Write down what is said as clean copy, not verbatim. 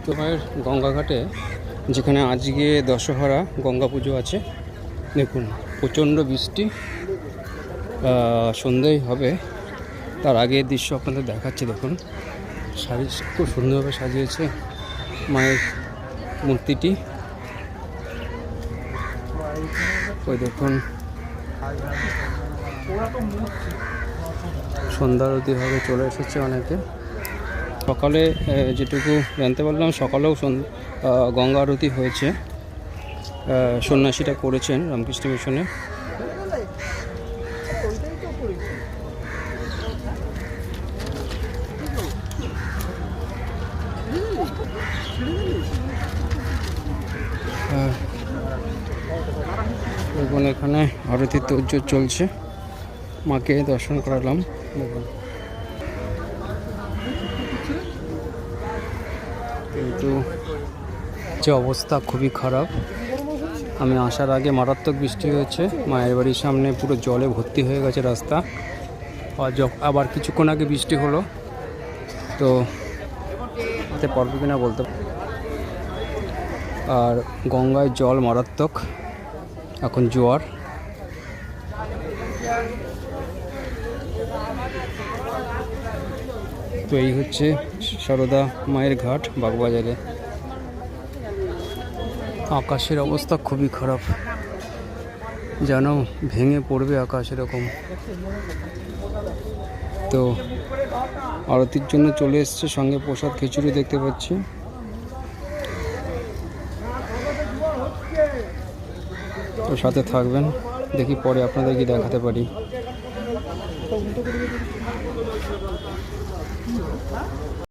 তোমার গঙ্গাঘাটে যেখানে আজকে দশহরা গঙ্গা পুজো আছে, দেখুন প্রচণ্ড বৃষ্টি, সন্ধ্যায় হবে তার আগের দৃশ্য আপনাদের দেখাচ্ছি। দেখুন খুব সুন্দরভাবে সাজিয়েছে মায়ের মূর্তিটি। ওই দেখুন সন্ধ্যা আরতি হবে, চলে এসেছে অনেকে। সকালে যেটুকু জানতে পারলাম, সকালেও গঙ্গা আরতি হয়েছে, সন্ন্যাসীরা করেছেন রামকৃষ্ণ মিশনে। দেখুন এখানে আরতির তোড়জোড় চলছে, মাকে দর্শন করালাম। দেখুন কিন্তু যে অবস্থা খুবই খারাপ। আমি আসার আগে মারাত্মক বৃষ্টি হয়েছে, মায়ের বাড়ির সামনে পুরো জলে ভর্তি হয়ে গেছে রাস্তা। আবার কিছুক্ষণ আগে বৃষ্টি হলো, তো এতে পারবো কিনা বলতে। আর গঙ্গায় জল মারাত্মক, এখন জোয়ার। তো এই হচ্ছে সারদা মায়ের ঘাট বাগবাজারে। আকাশের অবস্থা খুবই খারাপ, যেন ভেঙে পড়বে আকাশ এরকম। তো আরতির জন্য চলে এসছে, সঙ্গে প্রসাদ খিচুড়ি দেখতে পাচ্ছি। তো সাথে থাকবেন, দেখি পরে আপনাদেরকে দেখাতে পারি।